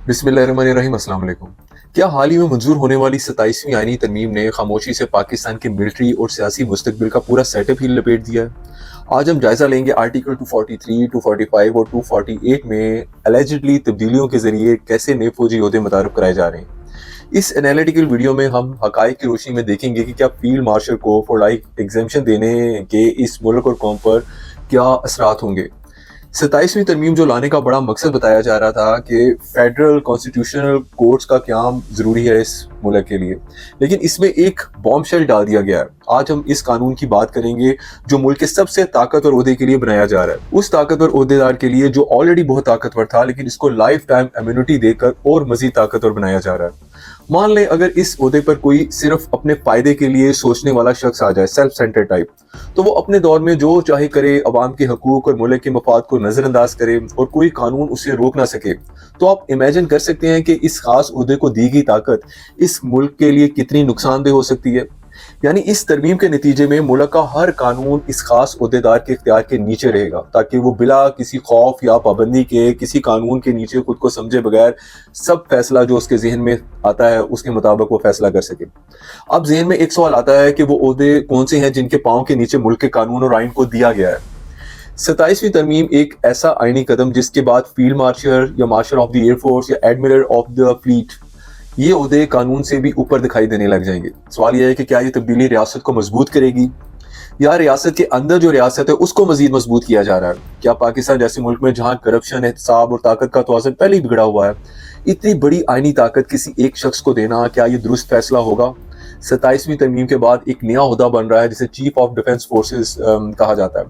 बिस्मिल्लाहिर्रहमानिर्रहीम, अस्सलाम वालेकुम। क्या हाल ही में मंजूर होने वाली 27वीं आईनी तरमीम ने खामोशी से पाकिस्तान के मिलिट्री और सियासी मुस्तकबिल का पूरा सेटअप ही लपेट दिया है? आज हम जायजा लेंगे आर्टिकल 243, 245 और 248 में एलिजिडली तब्दीलियों के जरिए कैसे नए फौजी ओहदे मुतारफ कराए जा रहे हैं। इस एनालिटिकल वीडियो में हम हकाइक की रोशनी में देखेंगे कि क्या फील्ड मार्शल को फॉर लाइफ एग्जेम्पशन देने के इस मुल्क और कौम पर क्या असरात होंगे। 27वीं तरमीम जो लाने का बड़ा मकसद बताया जा रहा था कि फेडरल कॉन्स्टिट्यूशनल कोर्ट्स का क़याम ज़रूरी है इस मुल्क के लिए, लेकिन इसमें एक बॉम्ब शेल डाल दिया गया है। आज हम इस कानून की बात करेंगे जो मुल्क के सबसे ताकतवर ओहदे के लिए बनाया जा रहा है, उस ताकतवर ओहदेदार के लिए जो ऑलरेडी बहुत ताकतवर था, लेकिन इसको लाइफ टाइम इम्यूनिटी देकर और मजीद ताकतवर बनाया जा रहा है। मान लें अगर इस ओहदे पर कोई सिर्फ अपने फायदे के लिए सोचने वाला शख्स आ जाए, सेल्फ सेंटर टाइप, तो वो अपने दौर में जो चाहे करे, अवाम के हकूक और मुल्क के मफाद को नजरअंदाज करे और कोई कानून उसे रोक ना सके। तो आप इमेजिन कर सकते हैं कि इस खास ओहदे को दी गई ताकत इस मुल्क के लिए कितनी नुकसानदेह हो सकती है। यानी इस तरमीम के नतीजे में मुल्क का हर कानून इस खास ओहदेदार के इख्तियार के नीचे रहेगा, ताकि वो बिला किसी खौफ या पाबंदी के किसी कानून के नीचे खुद को समझे बगैर सब फैसला जो उसके जहन में आता है उसके मुताबिक वो फैसला कर सके। अब जहन में एक सवाल आता है कि वो ओहदे कौन से हैं जिनके पाँव के नीचे मुल्क के कानून और आइन को दिया गया है। 27वीं तरमीम एक ऐसा आईनी कदम जिसके बाद फील्ड मार्शल या मार्शल ऑफ द एयरफोर्स या एडमिरल ऑफ द फ्लीट ये ओहदे कानून से भी ऊपर दिखाई देने लग जाएंगे। सवाल यह है कि क्या ये तब्दीली रियासत को मजबूत करेगी या रियासत के अंदर जो रियासत है उसको मजीद मजबूत किया जा रहा है। क्या पाकिस्तान जैसे मुल्क में जहां करप्शन, एहतसाब और ताकत का तवाज़ुन पहले ही बिगड़ा हुआ है, इतनी बड़ी आईनी ताकत किसी एक शख्स को देना, क्या ये दुरुस्त फैसला होगा? 27वीं तरमीम के बाद एक नया ओहदा बन रहा है जिसे चीफ ऑफ डिफेंस फोर्सेस कहा जाता है।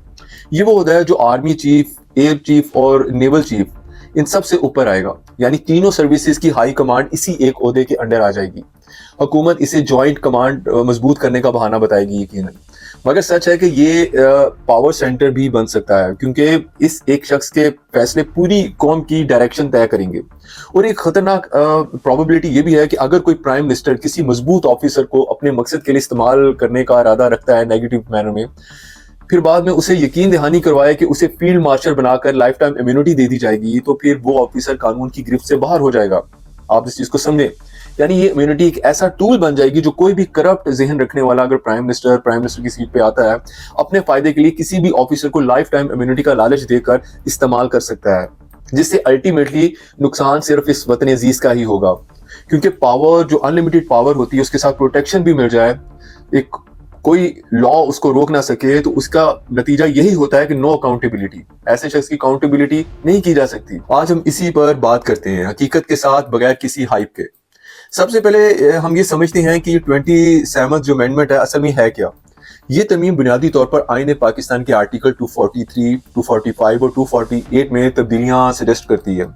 ये वो ओहदा है जो आर्मी चीफ, एयर चीफ और नेवल चीफ इन सब से ऊपर आएगा। यानी तीनों सर्विसेज की हाई कमांड इसी एक ओहदे के अंडर आ जाएगी। हुकूमत इसे जॉइंट कमांड मजबूत करने का बहाना बताएगी यकीनन, मगर सच है कि ये पावर सेंटर भी बन सकता है, क्योंकि इस एक शख्स के फैसले पूरी कौम की डायरेक्शन तय करेंगे। और एक खतरनाक प्रोबेबिलिटी ये भी है कि अगर कोई प्राइम मिनिस्टर किसी मजबूत ऑफिसर को अपने मकसद के लिए इस्तेमाल करने का इरादा रखता है नेगेटिव मैनर में, फिर बाद में उसे यकीन दहानी करवाए कि उसे फील्ड मार्शल बनाकर लाइफ टाइम इम्यूनिटी दे दी जाएगी, तो फिर वो ऑफिसर कानून की गिरफ्त से बाहर हो जाएगा। आप इस चीज को समझें। यानी ये इम्यूनिटी एक ऐसा टूल बन जाएगी जो कोई भी करप्ट जहन रखने वाला अगर प्राइम मिनिस्टर की सीट पे आता है, अपने फायदे के लिए किसी भी ऑफिसर को लाइफ टाइम इम्यूनिटी का लालच देकर इस्तेमाल कर सकता है, जिससे अल्टीमेटली नुकसान सिर्फ इस वतन अजीज का ही होगा। क्योंकि पावर जो अनलिमिटेड पावर होती है उसके साथ प्रोटेक्शन भी मिल जाए, एक कोई लॉ उसको रोक ना सके, तो उसका नतीजा यही होता है कि नो अकाउंटेबिलिटी, ऐसे शख्स की अकाउंटेबिलिटी नहीं की जा सकती। आज हम इसी पर बात करते हैं हकीकत के साथ, बगैर किसी हाइप के। सबसे पहले हम ये समझते हैं कि 27th जो अमेंडमेंट है असल में है क्या। ये तरमीम बुनियादी तौर पर आईन पाकिस्तान के आर्टिकल 243, 245 और 248 में तब्दीलियां सजेस्ट करती है।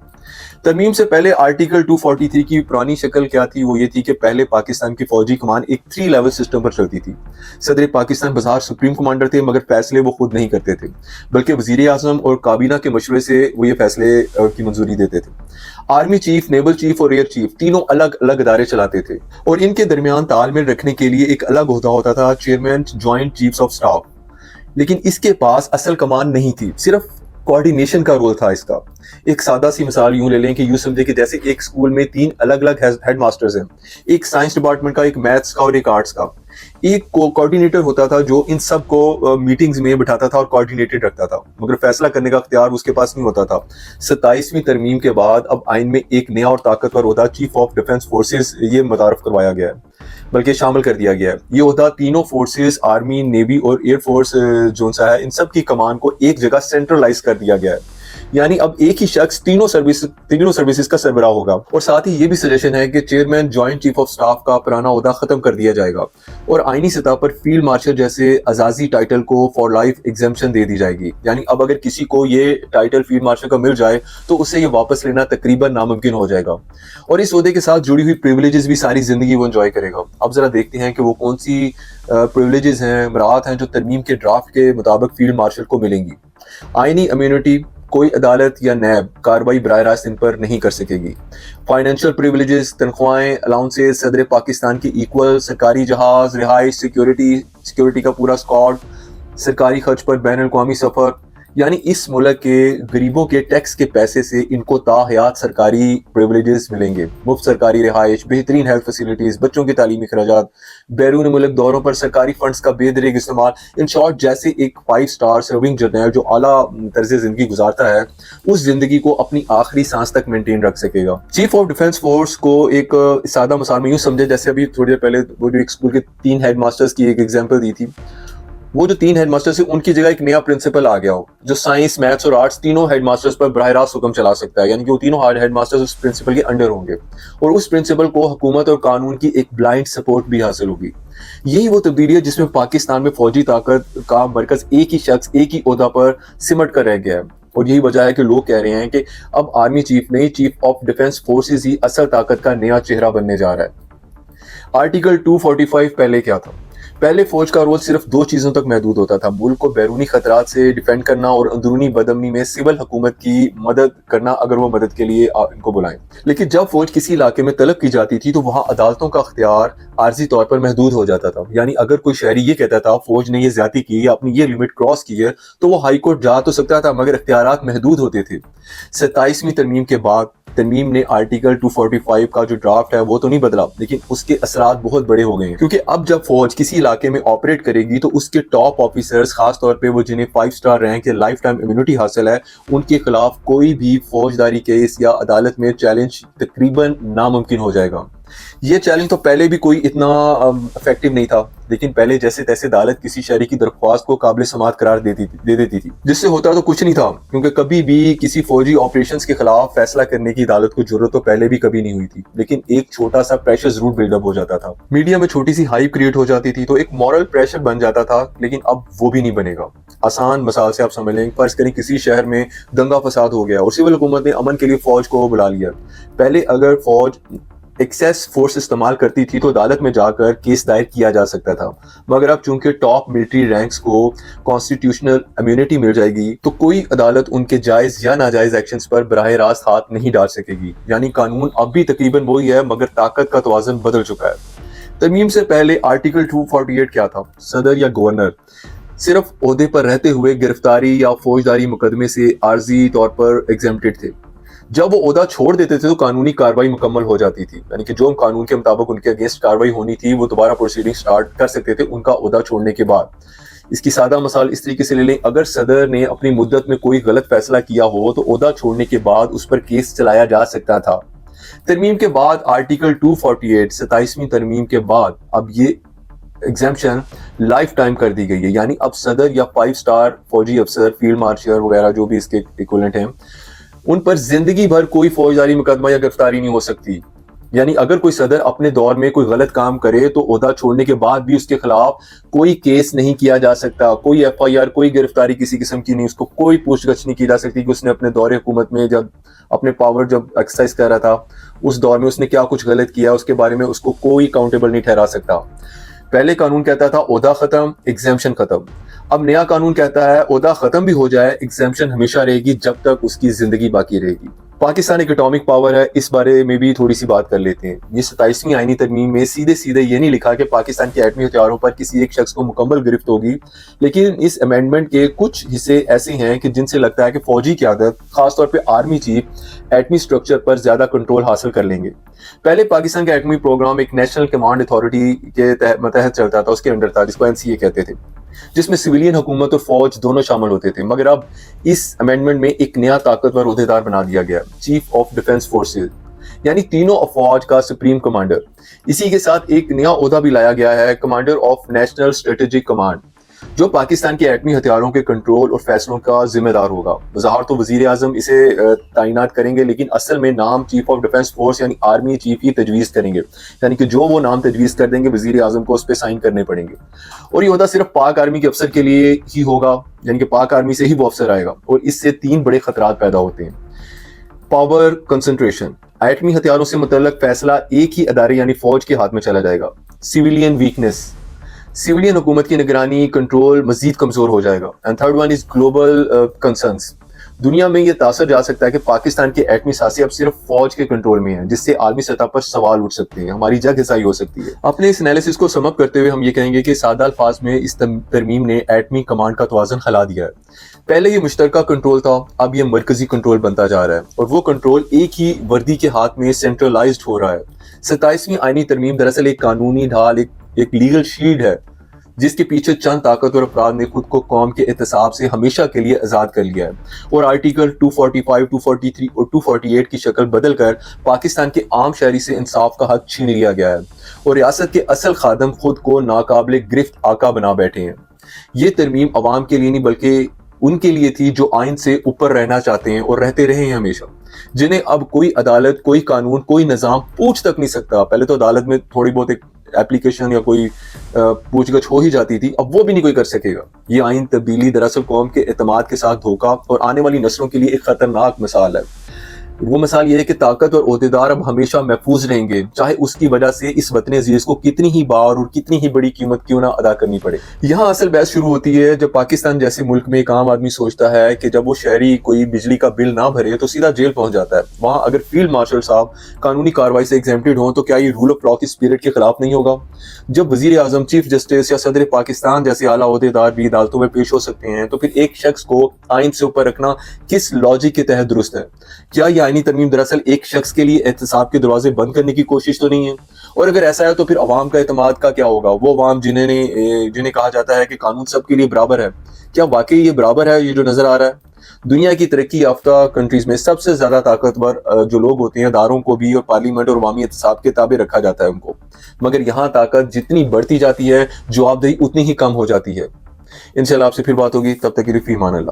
तरमीम से पहले आर्टिकल 243 की पुरानी शक्ल क्या थी? वो ये थी कि पहले पाकिस्तान की फौजी कमान एक 3 लेवल सिस्टम पर चलती थी। सदर पाकिस्तान बज़ाहिर सुप्रीम कमांडर थे, मगर फैसले वो खुद नहीं करते थे, बल्कि वजीर आज़म और काबीना के मशवरे से वो ये फैसले की मंजूरी देते थे। आर्मी चीफ, नेवल चीफ और एयर चीफ तीनों अलग अलग इदारे चलाते थे, और इनके दरमियान तालमेल रखने के लिए एक अलग ओहदा होता था, chairman joint chiefs of staff. लेकिन इसके पास असल कमान नहीं थी, सिर्फ कोऑर्डिनेशन का रोल था इसका। एक सादा सी मिसाल यूं ले लें कि यूं समझे कि जैसे एक स्कूल में 3 अलग अलग हेड मास्टर्स हैं, एक साइंस डिपार्टमेंट का, एक मैथ्स का और एक आर्ट्स का। एक कोऑर्डिनेटर होता था जो इन सब को मीटिंग्स में बिठाता था और कोऑर्डिनेटेड रखता था, मगर फैसला करने का अख्तियार उसके पास नहीं होता था। 27वीं तरमीम के बाद अब आइन में एक नया और ताकतवर ओहदा चीफ ऑफ डिफेंस फोर्सेस ये मुतारफ करवाया गया है, बल्कि शामिल कर दिया गया है। ये ओहदा तीनों फोर्सेस, आर्मी, नेवी और एयरफोर्स जो सा है, इन सब की कमान को एक जगह सेंट्रलाइज कर दिया गया है। यानी अब एक ही शख्स तीनों सर्विसेज का सरबराह होगा। और साथ ही ये भी सजेशन है कि chairman joint chief of staff का पुराना ओहदा खत्म कर दिया जाएगा और आईनी सतह पर फील्ड मार्शल जैसे अजाजी टाइटल को फॉर लाइफ एग्जेम्पशन दे दी जाएगी। यानी अब अगर किसी को ये टाइटल फील्ड मार्शल का मिल जाए तो उससे ये वापस लेना तकरीबन नामुमकिन हो जाएगा, और इस ओहदे के साथ जुड़ी हुई प्रिविलेजेस भी सारी जिंदगी वो एंजॉय करेगा। अब जरा देखते हैं कि वो कौन सी प्रिविलेजेस हैं, मराहत हैं जो तरमीम के ड्राफ्ट के मुताबिक फील्ड मार्शल को मिलेंगी। आईनी इम्यूनिटी, कोई अदालत या नैब कार्रवाई बराह रास्त इन पर नहीं कर सकेगी। फाइनेंशियल प्रिविलेजेस, तनख्वाहें, अलाउंसेस सदर पाकिस्तान की इक्वल, सरकारी जहाज, रिहाइश, सिक्योरिटी का पूरा स्क्वाड, सरकारी खर्च पर बैन अल-अक़वामी सफर, यानी इस मुल्क के गरीबों के टैक्स के पैसे से इनको ताहयात सरकारी प्रिविलेजेस मिलेंगे, मुफ्त सरकारी रिहाइश, बेहतरीन हेल्थ फैसिलिटीज, बच्चों के तालीमी खर्चात, बैरून मुल्क दौरों पर सरकारी फंड्स का बेदरीग इस्तेमाल। इन शॉर्ट, जैसे एक 5 स्टार सर्विंग जर्नल जो आला तर्ज जिंदगी गुजारता है उस जिंदगी को अपनी आखिरी सांस तक मेंटेन रख सकेगा। चीफ ऑफ डिफेंस फोर्स को एक सादा मिसाल में यूं समझे जैसे अभी थोड़ी देर पहले वो जो एक स्कूल के 3 हेड मास्टर्स की एक एग्जांपल दी थी, वो जो 3 हेडमास्टर्स है उनकी जगह एक नया प्रिंसिपल आ गया हो जो साइंस, मैथ्स और आर्ट्स तीनों हेडमास्टर्स पर बराह रास्त हुक्म चला सकता है। यानी कि वो तीनों हेडमास्टर्स उस प्रिंसिपल के अंडर होंगे और उस प्रिंसिपल को हुकूमत और कानून की एक ब्लाइंड सपोर्ट भी हासिल होगी। यही वो तब्दीली है जिसमें पाकिस्तान में फौजी ताकत का मरकज एक ही शख्स, एक ही ओहदा पर सिमट कर रह गया है। और यही वजह है कि लोग कह रहे हैं कि अब आर्मी चीफ नहीं, चीफ ऑफ डिफेंस फोर्सेस ही असल ताकत का नया चेहरा बनने जा रहा है। आर्टिकल 245 पहले क्या था? पहले फौज का रोल सिर्फ 2 चीजों तक महदूद होता था, मुल्क को बैरूनी खतरात से डिफेंड करना और अंदरूनी बदअमनी में सिविल हुकूमत की मदद करना अगर वो मदद के लिए इनको बुलाएं। लेकिन जब फौज किसी इलाके में तलब की जाती थी तो वहां अदालतों का अख्तियार आर्जी तौर पर महदूद हो जाता था। यानी अगर कोई शहरी ये कहता था फौज ने ये ज्यादती की या अपनी ये लिमिट क्रॉस की है तो वो हाई कोर्ट जा तो सकता था, मगर इख्तियारात महदूद होते थे। 27वीं तरमीम के बाद तरमीम ने आर्टिकल 245 का जो ड्राफ्ट है वो तो नहीं बदला, लेकिन उसके असरात बहुत बड़े हो गए हैं, क्योंकि अब जब फौज किसी इलाके में ऑपरेट करेगी तो उसके टॉप ऑफिसर्स, खास तौर पे वो जिन्हें 5 स्टार रैंक या लाइफ टाइम इम्यूनिटी हासिल है, उनके खिलाफ कोई भी फौजदारी केस या अदालत में चैलेंज तकरीबन नामुमकिन हो जाएगा। ये चैलेंज तो पहले भी कोई इतना इफेक्टिव नहीं था, लेकिन पहले जैसे तैसे अदालत किसी शहरी की दरख्वास्त को काबिल समाअत करार दे देती थी, जिससे होता तो कुछ नहीं था, क्योंकि कभी भी किसी फौजी ऑपरेशंस के खिलाफ फैसला करने की अदालत को जरूरत तो पहले भी कभी नहीं हुई थी, लेकिन एक छोटा सा प्रेशर जरूर बिल्डअप हो जाता था। मीडिया में छोटी सी हाइप क्रिएट हो जाती थी तो एक मॉरल प्रेशर बन जाता था, लेकिन अब वो भी नहीं बनेगा। आसान मिसाल से आप समझ लें, फर्ज करें किसी शहर में दंगा फसाद हो गया और सिविल हुकूमत ने अमन के लिए फौज को बुला लिया। पहले अगर फौज एक्सेस फोर्स इस्तेमाल करती थी तो अदालत में जाकर केस दायर किया जा सकता था, मगर अब चूंकि टॉप मिलिट्री रैंक्स को कॉन्स्टिट्यूशनल इम्यूनिटी मिल जाएगी तो कोई अदालत उनके जायज या नाजायज एक्शंस पर बराह रास्त हाथ नहीं डाल सकेगी। यानी कानून अब भी तकरीबन वही है, मगर ताकत का तवाज़ुन बदल चुका है। तरमीम से पहले आर्टिकल 248 क्या था? सदर या गवर्नर सिर्फ ओहदे पर रहते हुए गिरफ्तारी या फौजदारी मुकदमे से आर्जी तौर पर एग्जेम्प्टेड थे। जब वो ओहदा छोड़ देते थे तो कानूनी कार्रवाई मुकम्मल हो जाती थी, यानी कि जो कानून के मुताबिक उनके अगेंस्ट कार्रवाई होनी थी वो दोबारा प्रोसीडिंग स्टार्ट कर सकते थे उनका ओहदा छोड़ने के बाद। इसकी सादा मिसाल इस तरीके से ले लें, अगर सदर ने अपनी मुद्दत में कोई गलत फैसला किया हो तो ओहदा छोड़ने के बाद उस पर केस चलाया जा सकता था। तरमीम के बाद आर्टिकल 248 27वीं तरमीम के बाद अब ये एग्जेम्पशन लाइफ टाइम कर दी गई है, यानी अब सदर या 5 स्टार फौजी अफसर, फील्ड मार्शल वगैरह जो भी इसके इक्विवेलेंट हैं, उन पर जिंदगी भर कोई फौजदारी मुकदमा या गिरफ्तारी नहीं हो सकती। यानी अगर कोई सदर अपने दौर में कोई गलत काम करे तो ओहदा छोड़ने के बाद भी उसके खिलाफ कोई केस नहीं किया जा सकता, कोई FIR, कोई गिरफ्तारी किसी किस्म की नहीं, उसको कोई पूछगछ नहीं की जा सकती कि उसने अपने दौरे हुकूमत में जब अपने पावर जब एक्सरसाइज कर रहा था उस दौर में उसने क्या कुछ गलत किया, उसके बारे में उसको कोई काउंटेबल नहीं ठहरा सकता। पहले कानून कहता था ओहदा खत्म, एग्जेम्पशन खत्म। अब नया कानून कहता है ओहदा खत्म भी हो जाए, एग्जेम्पशन हमेशा रहेगी जब तक उसकी जिंदगी बाकी रहेगी। पाकिस्तान एक एटॉमिक पावर है, इस बारे में भी थोड़ी सी बात कर लेते हैं। ये 27वीं आईनी तरमीम में सीधे सीधे ये नहीं लिखा कि पाकिस्तान के एटमी हथियारों पर किसी एक शख्स को मुकम्मल गिरफ्त होगी, लेकिन इस अमेंडमेंट के कुछ हिस्से ऐसे हैं कि जिनसे लगता है कि फौजी क़यादत, खासतौर पर आर्मी चीफ, एटमी स्ट्रक्चर पर ज्यादा कंट्रोल हासिल कर लेंगे। पहले पाकिस्तान का एटमी प्रोग्राम एक नेशनल कमांड अथॉरिटी के तहत चलता था, उसके अंडर था, जिसको NCA कहते थे, जिसमें सिविलियन हुकूमत और फौज दोनों शामिल होते थे। मगर अब इस अमेंडमेंट में एक नया ताकतवर ओहदेदार बना दिया गया, चीफ ऑफ डिफेंस फोर्सेज, यानी तीनों अफवाज का सुप्रीम कमांडर। इसी के साथ एक नया ओहदा भी लाया गया है, commander of national strategic command, जो पाकिस्तान के एटमी हथियारों के कंट्रोल और फैसलों का जिम्मेदार होगा। ज़ाहिर तो वजीर आजम इसे तैनात करेंगे, लेकिन असल में नाम चीफ ऑफ डिफेंस फोर्स यानी आर्मी चीफ ही तजवीज़ करेंगे, यानी कि जो वो नाम तजवीज़ कर देंगे वजीर आजम को उस पर साइन करने पड़ेंगे। और ये ओहदा सिर्फ पाक आर्मी के अफसर के लिए ही होगा, यानी कि पाक आर्मी से ही वो अफसर आएगा, और इससे 3 बड़े खतरात पैदा होते हैं। पावर कंसंट्रेशन, एटमी हथियारों से मुतल्लक फैसला एक ही अदारे यानी फौज के हाथ में चला जाएगा। सिविलियन वीकनेस, सिविलियन हुकूमत की निगरानी कंट्रोल मजीद कमजोर हो जाएगा। And third one is global concerns, दुनिया में ये तासर जा सकता है कि पाकिस्तान के एटमी सासे अब सिर्फ फौज के कंट्रोल में है, जिससे आलमी सतह पर सवाल उठ सकते हैं, हमारी जग हिसाई हो सकती है। अपने इस एनालिसिस को समअप करते हुए हम ये कहेंगे कि सादा अल्फाज में इस तरमीम ने एटमी कमांड का तवाज़ुन खिला दिया है। पहले ये मुश्तरका कंट्रोल था, अब ये मरकजी कंट्रोल बनता जा रहा है और वो कंट्रोल एक ही वर्दी के हाथ में सेंट्रलाइज्ड हो रहा है। 27वीं आईनी तरमीम दरअसल एक कानूनी ढाल, एक लीगल शील्ड है जिसके पीछे चंद ताकतवर अफराद ने खुद को कौम के एहतसाब से हमेशा के लिए आज़ाद कर लिया है और आर्टिकल 245, 243 और 248 की शक्ल बदल कर पाकिस्तान के आम शहरी से इंसाफ का हक छीन लिया गया है और रियासत के असल खादम खुद को नाकाबिल गिरफ्त आका बना बैठे हैं। ये तरमीम अवाम के लिए नहीं बल्कि उनके लिए थी जो आइन से ऊपर रहना चाहते हैं और रहते रहे हैं हमेशा, जिन्हें अब कोई अदालत, कोई कानून, कोई निज़ाम पूछ तक नहीं सकता। पहले तो अदालत में थोड़ी बहुत एक एप्लीकेशन या कोई पूछगछ हो ही जाती थी, अब वो भी नहीं कोई कर सकेगा। ये आइन तब्दीली दरअसल कौम के एतमाद के साथ धोखा और आने वाली नस्लों के लिए एक खतरनाक मिसाल है। वो मिसाल ये है कि ताकत और ओहदेदार अब हमेशा महफूज रहेंगे, चाहे उसकी वजह से इस वतन अजीज को कितनी ही बार और कितनी ही बड़ी कीमत क्यों ना अदा करनी पड़े। यहाँ असल बहस शुरू होती है जब पाकिस्तान जैसे मुल्क में एक आम आदमी सोचता है कि जब वो शहरी कोई बिजली का बिल ना भरे तो सीधा जेल पहुंच जाता है। वहाँ अगर फील्ड मार्शल साहब कानूनी कार्रवाई से एग्जेम्प्टेड हों तो क्या ये रूल ऑफ लॉ की स्पिरिट के खिलाफ नहीं होगा? जब वजीर आजम, चीफ जस्टिस या सदर पाकिस्तान जैसे आला ओहदेदार भी अदालतों में पेश हो सकते हैं तो फिर एक शख्स को आइन से ऊपर रखना किस लॉजिक के तहत दुरुस्त है? क्या यह आईनी तरमीम दरअसल एक शख्स के लिए एहतसाब के दरवाजे बंद करने की कोशिश तो नहीं है? और अगर ऐसा है तो फिर अवाम का एतमाद का क्या होगा? वो अवाम जिन्हें कहा जाता है कि कानून सबके लिए बराबर है, क्या वाकई ये बराबर है? ये जो नजर आ रहा है दुनिया की तरक्की याफ्ता कंट्रीज में सबसे ज्यादा ताकतवर जो लोग होते हैं, दारों को भी और पार्लियामेंट और अवामी एहतसाब के ताबे रखा जाता है उनको, मगर यहाँ ताकत जितनी बढ़ती जाती है जवाबदेही उतनी ही कम हो जाती है। इंशाल्लाह आपसे फिर बात होगी, तब तक के लिए फी अमान अल्लाह।